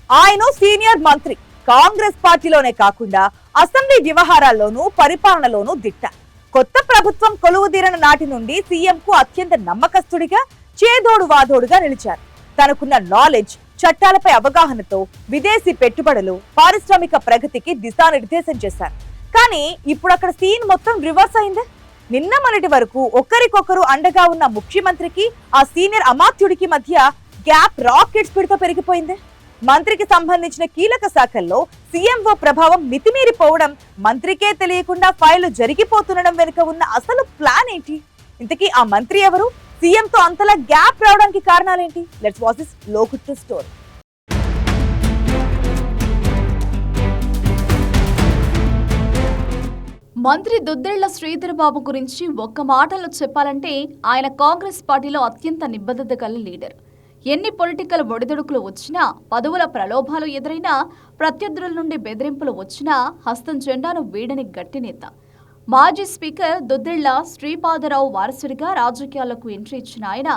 ఆయన సీనియర్ మంత్రి, కాంగ్రెస్ పార్టీలోనే కాకుండా అసెంబ్లీ వ్యవహారాల్లోనూ పరిపాలనలోనూ దిట్ట. కొత్త ప్రభుత్వం కొలువుదీరిన నాటి నుండి సీఎం కు అత్యంత నమ్మకస్తుడిగా, చేదోడు వాదోడుగా నిలిచారు. తనకున్న నాలెడ్జ్, చట్టాలపై అవగాహనతో విదేశీ పెట్టుబడులు, పారిశ్రామిక ప్రగతికి దిశానిర్దేశం చేశారు. కానీ ఇప్పుడు అక్కడ సీన్ మొత్తం రివర్స్ అయిందే. నిన్న మొన్నటి వరకు ఒకరికొకరు అండగా ఉన్న ముఖ్యమంత్రికి, ఆ సీనియర్ అమాత్యుడికి మధ్య గ్యాప్ రాకెట్ స్పీడ్ తో పెరిగిపోయింది. మంత్రికి సంబంధించిన కీలక శాఖల్లో సీఎంఓ ప్రభావం మితిమీరిపోవడం, మంత్రికే తెలియకుండా ఫైళ్లు జరిగిపోతుండడం వెనుక ఉన్న అసలు ప్లాన్ ఏంటి? ఇంతకీ ఆ మంత్రి ఎవరు? సీఎంతో అంతలా గ్యాప్ రావడానికి కారణాలేంటి? లెట్స్ వాచ్ దిస్ లోకుట్ స్టోరీ. మంత్రి దుద్దిళ్ల శ్రీధర్ బాబు గురించి ఒక్క మాటలో చెప్పాలంటే ఆయన కాంగ్రెస్ పార్టీలో అత్యంత నిబద్ధత గల లీడర్. ఎన్ని పొలిటికల్ ఒడిదుడుకులు వచ్చినా, పదవుల ప్రలోభాలు ఎదురైనా, ప్రత్యర్థుల నుండి బెదిరింపులు వచ్చినా హస్తం జెండాను వీడని గట్టి నేత. మాజీ స్పీకర్ దుద్దిళ్ల శ్రీపాదరావు వారసుడిగా రాజకీయాలకు ఎంట్రీ ఇచ్చిన ఆయన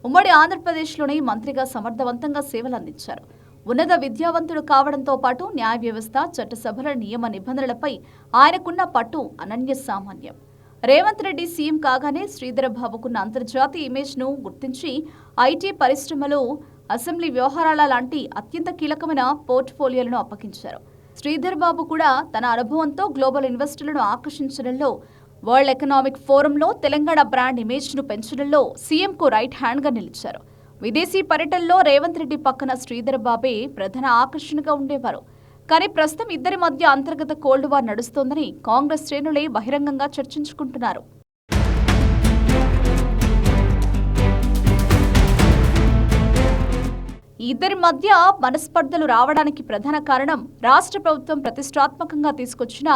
ఉమ్మడి ఆంధ్రప్రదేశ్లోని మంత్రిగా సమర్థవంతంగా సేవలందించారు. ఉన్నత విద్యావంతుడు కావడంతో పాటు న్యాయ వ్యవస్థ, చట్టసభల నియమ నిబంధనలపై ఆయనకున్న పట్టు అనన్య సామాన్యం. రేవంత్ రెడ్డి సీఎం కాగానే శ్రీధర్ బాబుకున్న అంతర్జాతీయ ఇమేజ్ను గుర్తించి ఐటీ పరిశ్రమలు, అసెంబ్లీ వ్యవహారాల లాంటి అత్యంత కీలకమైన పోర్ట్ఫోలియోలను అప్పగించారు. శ్రీధర్ బాబు కూడా తన అనుభవంతో గ్లోబల్ ఇన్వెస్టర్లను ఆకర్షించడంలో, వరల్డ్ ఎకనామిక్ ఫోరంలో తెలంగాణ బ్రాండ్ ఇమేజ్ను పెంచడంలో సీఎంకు రైట్ హ్యాండ్గా నిలిచారు. విదేశీ పర్యటనలో రేవంత్ రెడ్డి పక్కన శ్రీధర్ బాబే ప్రధాన ఆకర్షణగా ఉండేవారు. కానీ ప్రస్తుతం ఇద్దరి మధ్య అంతర్గత కోల్డ్ వార్ నడుస్తోందని కాంగ్రెస్ శ్రేణులే బహిరంగంగా చర్చించుకుంటున్నారు. ఇద్దరి మధ్య మనస్పర్ధలు రావడానికి ప్రధాన కారణం రాష్ట్ర ప్రభుత్వం ప్రతిష్టాత్మకంగా తీసుకొచ్చిన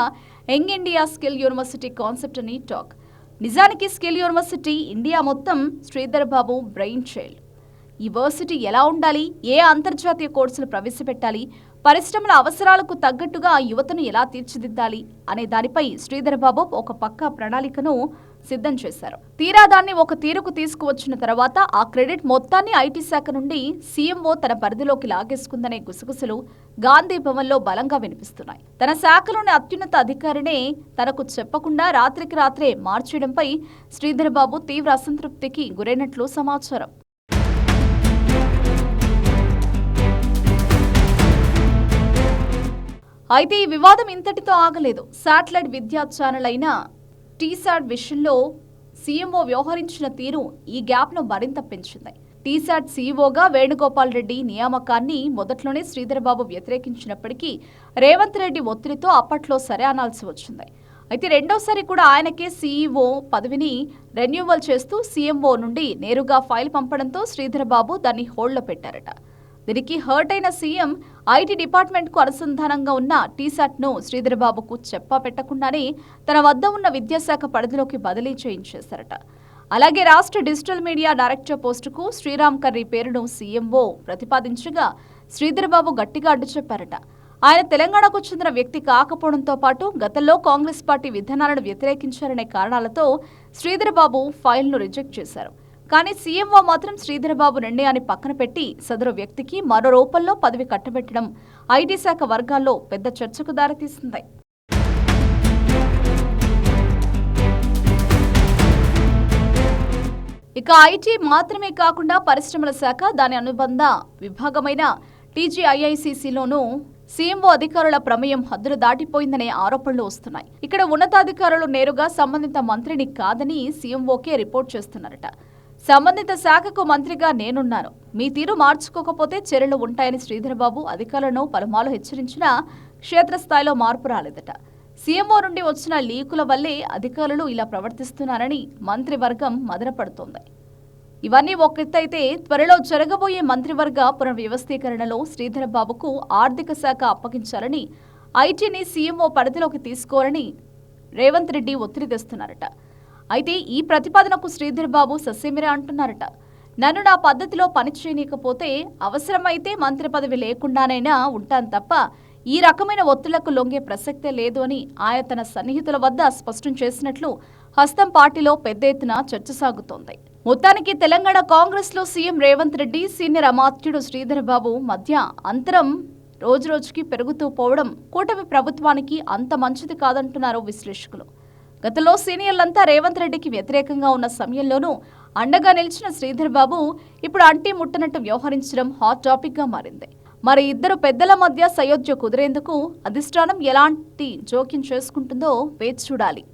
young India skill university concept అని టాక్. నిజానికి స్కిల్ యూనివర్సిటీ ఇండియా మొత్తం శ్రీధర్ బాబు బ్రెయిన్ చైల్డ్. ఈ యూనివర్సిటీ ఎలా ఉండాలి, ఏ అంతర్జాతీయ కోర్సులు ప్రవేశపెట్టాలి, పరిశ్రమల అవసరాలకు తగ్గట్టుగా యువతను ఎలా తీర్చిదిద్దాలి అనే దానిపై శ్రీధర్ బాబు ఒక పక్కా ప్రణాళికను సిద్ధం చేశారు. తీరా దాన్ని ఒక తీరుకు తీసుకువచ్చిన తర్వాత ఆ క్రెడిట్ మొత్తాన్ని ఐటీ శాఖ నుండి సీఎంఓ తన పరిధిలోకి లాగేసుకుందనే గుసగుసలు గాంధీ భవన్లో బలంగా వినిపిస్తున్నాయి. తన శాఖలోని అత్యున్నత అధికారినే తనకు చెప్పకుండా రాత్రికి రాత్రే మార్చేయడంపై శ్రీధర్ బాబు తీవ్ర అసంతృప్తికి గురైనట్లు సమాచారం. అయితే ఈ వివాదం ఇంతటితో ఆగలేదు. శాటిలైట్ విద్యా ఛానల్ అయిన టీశాట్ విషయంలో సీఎంఓ వ్యవహరించిన తీరు ఈ గ్యాప్ను మరింత పెంచింది. టీశాట్ సీఈఓగా వేణుగోపాల్ రెడ్డి నియామకాన్ని మొదట్లోనే శ్రీధర్ బాబు వ్యతిరేకించినప్పటికీ రేవంత్ రెడ్డి ఒత్తిడితో అప్పట్లో సరే అనాల్సి వచ్చింది. అయితే రెండోసారి కూడా ఆయనకే సీఈఓ పదవిని రెన్యూవల్ చేస్తూ సీఎంఓ నుండి నేరుగా ఫైల్ పంపడంతో శ్రీధర్ బాబు దాన్ని హోల్డ్లో పెట్టారట. దీనికి హర్ట్ అయిన సీఎం ఐటీ డిపార్ట్మెంట్కు అనుసంధానంగా ఉన్న టీశాట్ను శ్రీధర్ బాబుకు చెప్పా పెట్టకుండానే తన వద్ద ఉన్న విద్యాశాఖ పరిధిలోకి బదిలీ చేయించేశారట. అలాగే రాష్ట్ర డిజిటల్ మీడియా డైరెక్టర్ పోస్టుకు శ్రీరామ్ కర్రీ పేరును సీఎంఓ ప్రతిపాదించగా శ్రీధర్ బాబు గట్టిగా అడ్డు చెప్పారట. ఆయన తెలంగాణకు చెందిన వ్యక్తి కాకపోవడంతో పాటు గతంలో కాంగ్రెస్ పార్టీ విధానాలను వ్యతిరేకించారనే కారణాలతో శ్రీధర్ బాబు ఫైల్ను రిజెక్ట్ చేశారు. కానీ సీఎంఓ మాత్రం శ్రీధర్ బాబు నిర్ణయాన్ని పక్కన పెట్టి సదరు వ్యక్తికి మరో రూపంలో పదవి కట్టబెట్టడం ఐటీ శాఖ వర్గాల్లో పెద్ద చర్చకు దారితీసింది. ఇక ఐటీ మాత్రమే కాకుండా పరిశ్రమల శాఖ, దాని అనుబంధ విభాగమైన టీజీఐఐసీసీలోనూ సీఎంఓ అధికారుల ప్రమేయం హద్దులు దాటిపోయిందనే ఆరోపణలు వస్తున్నాయి. ఇక్కడ ఉన్నతాధికారులు నేరుగా సంబంధిత మంత్రిని కాదని సీఎంఓకే రిపోర్ట్ చేస్తున్నారట. సంబంధిత శాఖకు మంత్రిగా నేనున్నాను, మీ తీరు మార్చుకోకపోతే చర్యలు ఉంటాయని శ్రీధర్ బాబు అధికారులను పలుమార్లు హెచ్చరించినా క్షేత్రస్థాయిలో మార్పు రాలేదట. సీఎంఓ నుండి వచ్చిన లీకుల వల్లే అధికారులు ఇలా ప్రవర్తిస్తున్నారని మంత్రివర్గం మదనపడుతోంది. ఇవన్నీ ఒకెత్తైతే త్వరలో జరగబోయే మంత్రివర్గ పునర్వ్యవస్థీకరణలో శ్రీధర్ బాబుకు ఆర్థిక శాఖ అప్పగించాలని, ఐటీని సీఎంఓ పరిధిలోకి తీసుకోవాలని రేవంత్ రెడ్డి ఒత్తిడి తెస్తున్నారట. అయితే ఈ ప్రతిపాదనకు శ్రీధర్ బాబు ససేమిరా అంటున్నారట. నన్ను నా పద్ధతిలో పని చేయనీయకపోతే అవసరమైతే మంత్రి పదవి లేకుండానైనా ఉంటాను తప్ప ఈ రకమైన ఒత్తిళ్లకు లొంగే ప్రసక్తే లేదు అని ఆయన తన సన్నిహితుల వద్ద స్పష్టం చేసినట్లు హస్తం పార్టీలో పెద్ద ఎత్తున చర్చ సాగుతోంది. మొత్తానికి తెలంగాణ కాంగ్రెస్ లో సీఎం రేవంత్ రెడ్డి, సీనియర్ అమాత్యుడు శ్రీధర్ బాబు మధ్య అంతరం రోజురోజుకి పెరుగుతూ పోవడం కూటమి ప్రభుత్వానికి అంత మంచిది కాదంటున్నారు విశ్లేషకులు. గతంలో సీనియర్లంతా రేవంత్ రెడ్డికి వ్యతిరేకంగా ఉన్న సమయంలోనూ అండగా నిలిచిన శ్రీధర్ బాబు ఇప్పుడు అంటీ ముట్టనట్టు వ్యవహరించడం హాట్ టాపిక్ గా మారింది. మరి ఇద్దరు పెద్దల మధ్య సయోధ్య కుదిరేందుకు అధిష్టానం ఎలాంటి జోక్యం చేసుకుంటుందో వేచి చూడాలి.